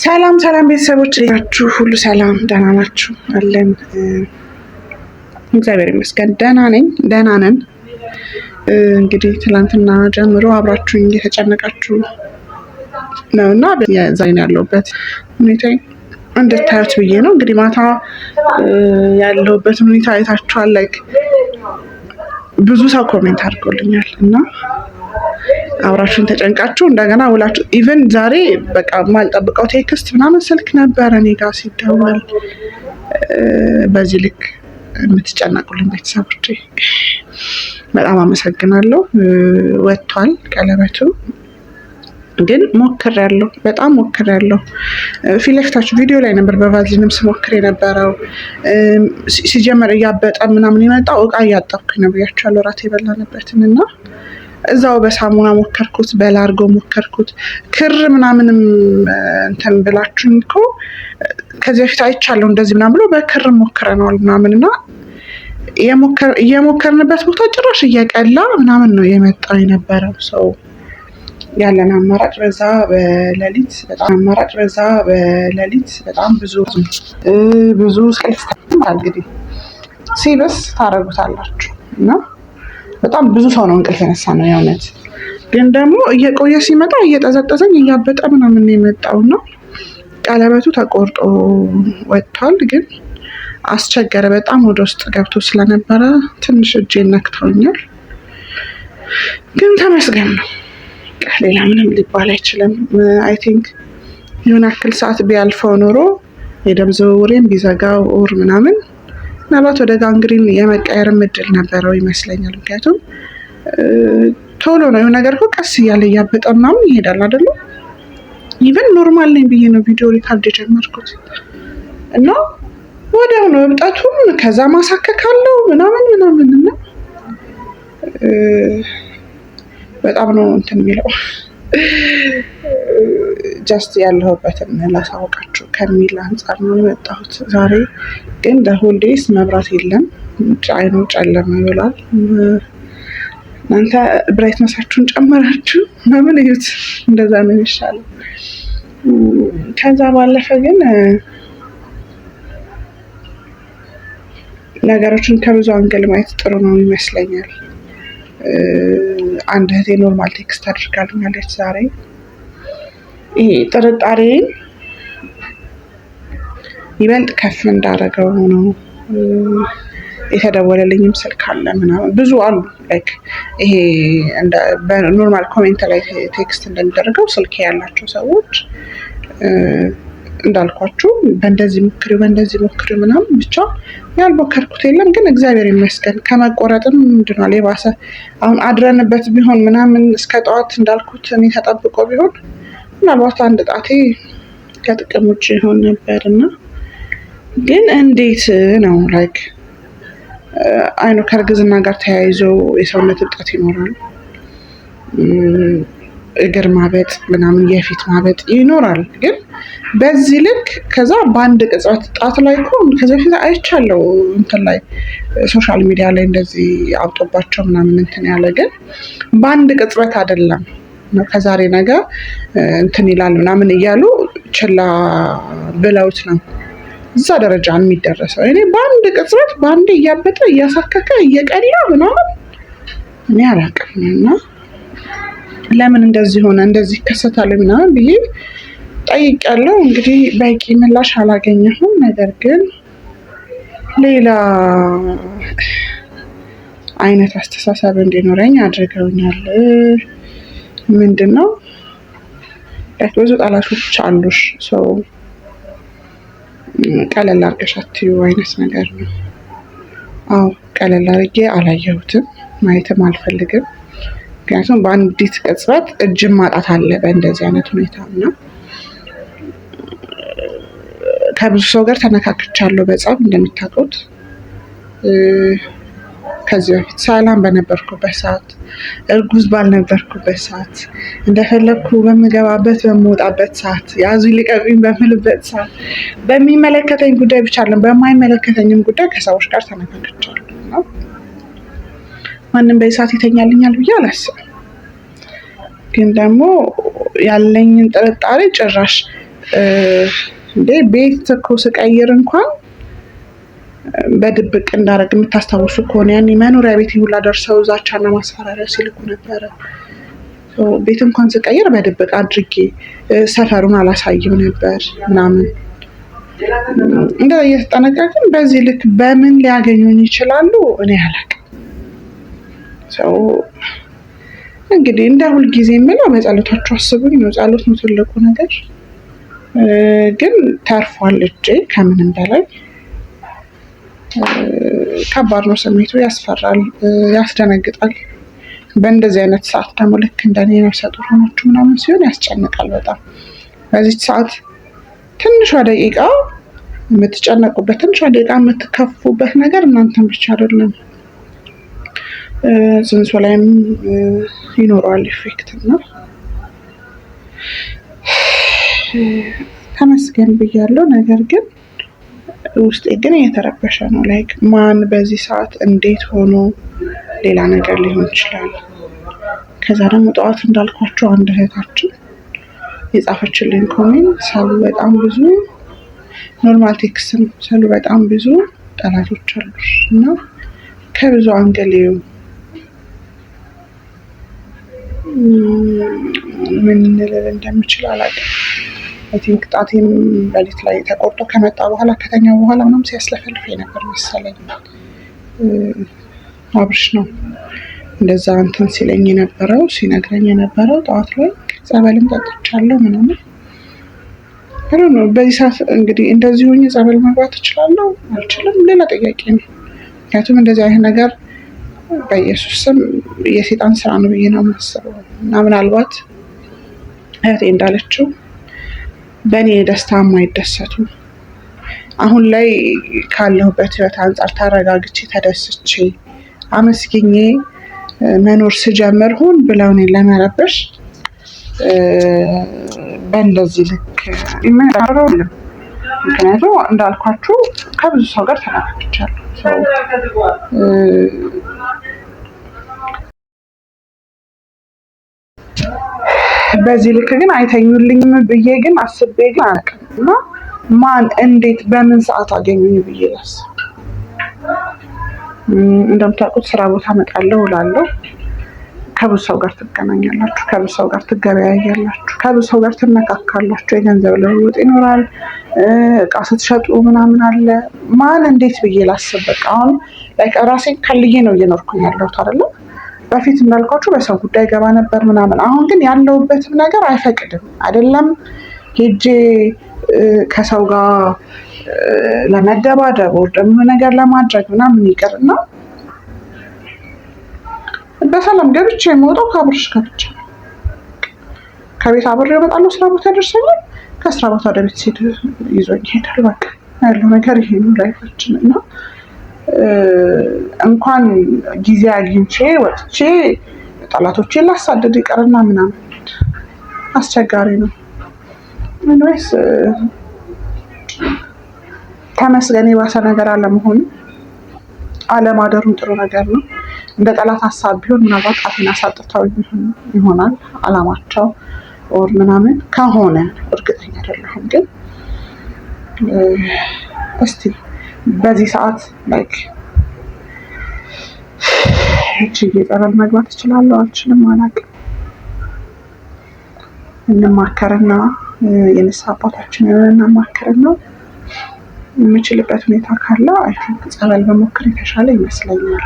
ሰላም ሰላም ቤተሰቦች ናችሁ? ሁሉ ሰላም ደህና ናችሁ? አለን እግዚአብሔር ይመስገን ደህና ነን። እንግዲህ ትላንትና ጀምሮ አብራችሁኝ እየተጨነቃችሁ ነው እና ዛሬ ያለሁበት ሁኔታ እንድታዩት ብዬ ነው። እንግዲህ ማታ ያለሁበትን ሁኔታ አይታችኋል። ላይክ ብዙ ሰው ኮሜንት አድርጎልኛል እና አብራችሁን ተጨንቃችሁ እንደገና ውላችሁ ኢቨን ዛሬ በቃ ማልጠብቀው ቴክስት ምናምን ስልክ ነበረ እኔ ጋር ሲደወል። በዚህ ልክ የምትጨነቁልኝ ቤተሰቦቼ በጣም አመሰግናለሁ። ወጥቷል ቀለበቱ፣ ግን በጣም ሞክሬያለሁ። ፊት ለፊታችሁ ቪዲዮ ላይ ነበር በቫዝሊንም ስሞክር የነበረው። ሲጀመር እያበጠ ምናምን የመጣው እቃ እያጠብኩኝ ነው ብያችኋለሁ፣ እራት የበላንበትን እና እዛው በሳሙና ሞከርኩት፣ በላርጎ ሞከርኩት። ክር ምናምንም እንትን ብላችሁኝ እኮ ከዚህ በፊት አይቻለሁ እንደዚህ ምናምን ብሎ በክር ሞክረነዋል ምናምን እና እየሞከርንበት ቦታ ጭራሽ እየቀላ ምናምን ነው የመጣው የነበረው። ሰው ያለን አማራጭ በዛ በሌሊት በጣም ብዙ ስልክ እንግዲህ ሲብስ ታደርጉታላችሁ እና በጣም ብዙ ሰው ነው እንቅልፍ የነሳ ነው የእውነት። ግን ደግሞ እየቆየ ሲመጣ እየጠዘጠዘኝ እያበጠ ምናምን የመጣው ነው። ቀለበቱ ተቆርጦ ወጥቷል፣ ግን አስቸገረ በጣም ወደ ውስጥ ገብቶ ስለነበረ ትንሽ እጄን ነክተውኛል። ግን ተመስገን ነው፣ ሌላ ምንም ሊባል አይችልም። አይ ቲንክ የሆነ ያክል ሰዓት ቢያልፈው ኖሮ የደም ዝውውሬን ቢዘጋው ኦር ምናምን ምናልባት ወደ ጋንግሪን የመቀየር እድል ነበረው ይመስለኛል። ምክንያቱም ቶሎ ነው የሆነ ነገር እኮ ቀስ እያለ እያበጠ ምናምን ይሄዳል አይደለ? ኢቨን ኖርማል ነኝ ብዬ ነው ቪዲዮ ሪካርድ የጀመርኩት እና ወዲያው ነው እብጠቱም ከዛ ማሳከካለው ምናምን እና በጣም ነው እንትን የሚለው። ጀስት ያለሁበትን ላሳውቃችሁ ከሚል አንጻር ነው የመጣሁት ዛሬ። ግን ለሆል ዴይስ መብራት የለም፣ አይኑ ጨለማ ይውላል። እናንተ ብራይትነሳችሁን ጨመራችሁ ምናምን እዩት፣ እንደዛ ነው የሚሻለው። ከዛ ባለፈ ግን ነገሮችን ከብዙ አንገል ማየት ጥሩ ነው ይመስለኛል። አንድ እህቴ ኖርማል ቴክስት አድርጋልኛለች ዛሬ። ይሄ ጥርጣሬን ይበልጥ ከፍ እንዳደረገው ነው የተደወለልኝም ስልክ አለ ምናምን ብዙ አሉ። ላይክ ይሄ በኖርማል ኮሜንት ላይ ቴክስት እንደሚደረገው ስልክ ያላቸው ሰዎች እንዳልኳችሁ በእንደዚህ ሞክሪው ምናምን ብቻ ያልሞከርኩት የለም። ግን እግዚአብሔር ይመስገን ከመቆረጥም ምንድነው የባሰ አሁን አድረንበት ቢሆን ምናምን እስከ ጠዋት እንዳልኩት እኔ ተጠብቆ ቢሆን ምናልባት አንድ ጣቴ ከጥቅም ውጭ ይሆን ነበርና፣ ግን እንዴት ነው ላይክ አይኑ ከእርግዝና ጋር ተያይዞ የሰውነት እብጠት ይኖራል፣ እግር ማበጥ ምናምን የፊት ማበጥ ይኖራል። ግን በዚህ ልክ ከዛ በአንድ ቅጽበት ጣት ላይ እኮ ከዚህ በፊት አይቻለው እንትን ላይ ሶሻል ሚዲያ ላይ እንደዚህ አውጦባቸው ምናምን እንትን ያለ፣ ግን በአንድ ቅጽበት አይደለም ከዛሬ ነገ እንትን ይላል ምናምን እያሉ ችላ ብለውት ነው እዛ ደረጃ የሚደረሰው። እኔ በአንድ ቅጽበት በአንድ እያበጠ እያሳከከ እየቀላ ምናምን እኔ አላውቅም እና ለምን እንደዚህ ሆነ እንደዚህ ይከሰታል ምናምን ብዬ ጠይቄያለሁ። እንግዲህ በቂ ምላሽ አላገኘሁም። ነገር ግን ሌላ አይነት አስተሳሰብ እንዲኖረኝ አድርገውኛል። ምንድነው ብዙ ጠላቶች አሉሽ፣ ሰው ቀለል አድርገሽ አትዩ አይነት ነገር ነው። አዎ ቀለል አድርጌ አላየሁትም፣ ማየትም አልፈልግም። ምክንያቱም በአንዲት ቅጽበት እጅም ማጣት አለ በእንደዚህ አይነት ሁኔታ እና ከብዙ ሰው ጋር ተነካክቻለሁ በጸብ እንደምታውቁት። ከዚህ በፊት ሰላም በነበርኩበት ሰዓት፣ እርጉዝ ባልነበርኩበት ሰዓት፣ እንደፈለግኩ በምገባበት በምወጣበት ሰዓት፣ ያዙ ልቀቁኝ በምልበት ሰዓት፣ በሚመለከተኝ ጉዳይ ብቻ አይደለም በማይመለከተኝም ጉዳይ ከሰዎች ጋር ተነካክቻለሁ እና ማንም በሰዓት ይተኛልኛል ብዬ አላስብም። ግን ደግሞ ያለኝን ጥርጣሬ ጭራሽ እንዴ ቤት እኮ ስቀይር እንኳን በድብቅ እንዳደረግ የምታስታውሱ ከሆነ ያኔ መኖሪያ ቤት ሁላ ደርሰው ዛቻና ማስፈራሪያ ሲልኩ ነበረ። ቤት እንኳን ስቀይር በድብቅ አድርጌ ሰፈሩን አላሳይም ነበር ምናምን እንደ እየተጠነቀቅን በዚህ ልክ በምን ሊያገኙኝ ይችላሉ እኔ አላውቅም። ሰው እንግዲህ እንደ ሁልጊዜ የምለው በጸሎታችሁ አስቡኝ ነው። ጸሎት ነው ትልቁ ነገር። ግን ተርፏል እጄ ከምንም በላይ ከባድ ነው ስሜቱ፣ ያስፈራል፣ ያስደነግጣል። በእንደዚህ አይነት ሰዓት ደግሞ ልክ እንደኔ ነፍሰ ጡር ሆናችሁ ምናምን ሲሆን ያስጨንቃል በጣም። በዚህ ሰዓት ትንሿ ደቂቃ የምትጨነቁበት፣ ትንሿ ደቂቃ የምትከፉበት ነገር እናንተን ብቻ አይደለም ጽንሱ ላይም ይኖረዋል ኢፌክት እና ተመስገን ብያለሁ። ነገር ግን ውስጤ ግን እየተረበሸ ነው። ላይክ ማን በዚህ ሰዓት እንዴት ሆኖ ሌላ ነገር ሊሆን ይችላል። ከዛ ደግሞ ጠዋት እንዳልኳቸው አንድ እህታችን የጻፈችልኝ ኮሜንት ሰሉ በጣም ብዙ ኖርማል ቴክስትም ሰሉ በጣም ብዙ ጠላቶች አሉ እና ከብዙ አንገል ምን ልል እንደምችል አላውቅም። አይ ቲንክ ጣቴም በሊት ላይ ተቆርጦ ከመጣ በኋላ ከተኛ በኋላ ምንም ሲያስለፈልፍ ነበር መሰለኝ። አብርሽ ነው እንደዛ እንትን ሲለኝ የነበረው ሲነግረኝ የነበረው ጠዋት ላይ ጸበልም ጠጥቻለሁ ምናምን ነው። በዚህ ሰዓት እንግዲህ እንደዚህ ሆኜ ጸበል መግባት እችላለሁ አልችልም ሌላ ጥያቄ ነው። ምክንያቱም እንደዚህ አይነት ነገር በኢየሱስ ስም የሴጣን ስራ ነው ብዬ ነው የማስበው እና ምናልባት እህቴ እንዳለችው በእኔ ደስታ የማይደሰቱ አሁን ላይ ካለሁበት ህይወት አንጻር ተረጋግቼ ተደስቼ አመስግኜ መኖር ስጀምር ሆን ብለው እኔን ለመረበሽ በእንደዚህ ልክ ይመራረው። ምክንያቱም እንዳልኳችሁ ከብዙ ሰው ጋር ተናግቻለሁ። በዚህ ልክ ግን አይተኙልኝም ብዬ ግን አስቤ ግን አላውቅም እና ማን እንዴት በምን ሰዓት አገኙኝ ብዬ ላስብ። እንደምታውቁት ስራ ቦታ እመጣለሁ እላለሁ። ከብዙ ሰው ጋር ትገናኛላችሁ፣ ከብዙ ሰው ጋር ትገበያያላችሁ፣ ከብዙ ሰው ጋር ትነካካላችሁ። የገንዘብ ልውውጥ ይኖራል፣ እቃ ስትሸጡ ምናምን አለ። ማን እንዴት ብዬ ላስብ። በቃ አሁን ራሴን ከልዬ ነው እየኖርኩኝ ያለሁት አይደለም። በፊት እንዳልኳችሁ በሰው ጉዳይ ገባ ነበር ምናምን። አሁን ግን ያለሁበትም ነገር አይፈቅድም። አይደለም ሄጄ ከሰው ጋር ለመደባደብ ወር ደግሞ ነገር ለማድረግ ምናምን ይቅርና በሰላም ገብቼ የምወጣው ከአብርሽ ጋር ብቻ ነው። ከቤት አብሬው እመጣለሁ፣ ስራ ቦታ ደርሰኛል፣ ከስራ ቦታ ወደ ቤት ሲሄድ ይዞኝ ይሄዳል። በቃ ያለው ነገር ይሄ ነው ላይፋችን እና እንኳን ጊዜ አግኝቼ ወጥቼ ጠላቶቼን ላሳደድ ይቀርና ምናምን አስቸጋሪ ነው። ምንስ ተመስገን የባሰ ነገር አለመሆኑ አለማደሩን ጥሩ ነገር ነው። እንደ ጠላት ሀሳብ ቢሆን ምናልባት ጣቴን አሳጥተው ይሆናል አላማቸው ኦር ምናምን ከሆነ እርግጠኛ አይደለሁም። ግን እስቲ በዚህ ሰዓት ላይክ እቺ ጸበል መግባት እችላለሁ አልችልም አላውቅም። እንማከርና የንስሐ አባታችንን እናማከርና የምችልበት ሁኔታ ካለ አይ ቲንክ ጸበል በሞክር የተሻለ ይመስለኛል።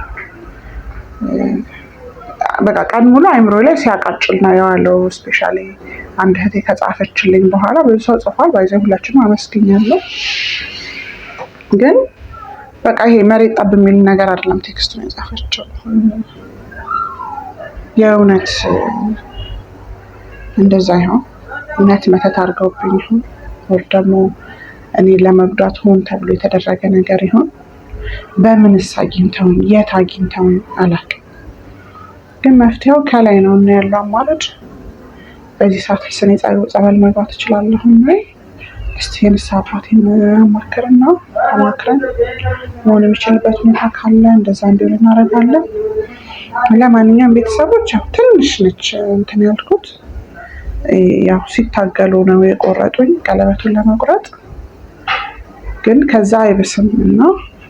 በቃ ቀን ሙሉ አይምሮ ላይ ሲያቃጭል ነው የዋለው። ስፔሻሊ አንድ እህቴ ከጻፈችልኝ በኋላ ብዙ ሰው ጽፏል፣ ባይዘን ሁላችንም አመስግኛለሁ። ግን በቃ ይሄ መሬት ጠብ የሚል ነገር አይደለም ቴክስቱን የጻፈችው። የእውነት እንደዛ ይሆን እውነት መተት አድርገውብኝ ይሆን ወር ደግሞ እኔ ለመጉዳት ሆን ተብሎ የተደረገ ነገር ይሆን? በምንስ አግኝተውኝ የት አግኝተውኝ አላውቅም። ግን መፍትሄው ከላይ ነው እና ያለው አማራጭ በዚህ ሰዓት ስኔ ጸበል መግባት እችላለሁ ወይ? እስቲ የንስሐ አባቴን አማክርና አማክረን መሆን የሚችልበት ሁኔታ ካለ እንደዛ እንዲሆን እናደርጋለን። ለማንኛውም ቤተሰቦች ትንሽ ነች እንትን ያልኩት ያው ሲታገሉ ነው የቆረጡኝ ቀለበቱን ለመቁረጥ። ግን ከዛ አይብስም እና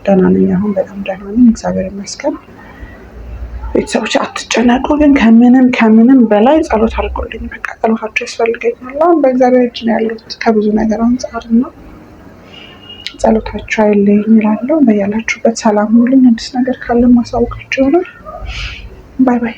ደህና ነኝ አሁን በጣም ደህና ነኝ እግዚአብሔር ይመስገን። ቤተሰቦች አትጨነቁ፣ ግን ከምንም በላይ ጸሎት አድርጉልኝ። በቃ ጸሎታችሁ ያስፈልገኛል። አሁን በእግዚአብሔር እጅ ነው ያለሁት ከብዙ ነገር አንጻር እና ጸሎታችሁ አይለየኝ እላለሁ። በያላችሁበት ሰላም ሁኑልኝ። አዲስ ነገር ካለ ማሳውቃችሁ ይሆናል። ባይ ባይ።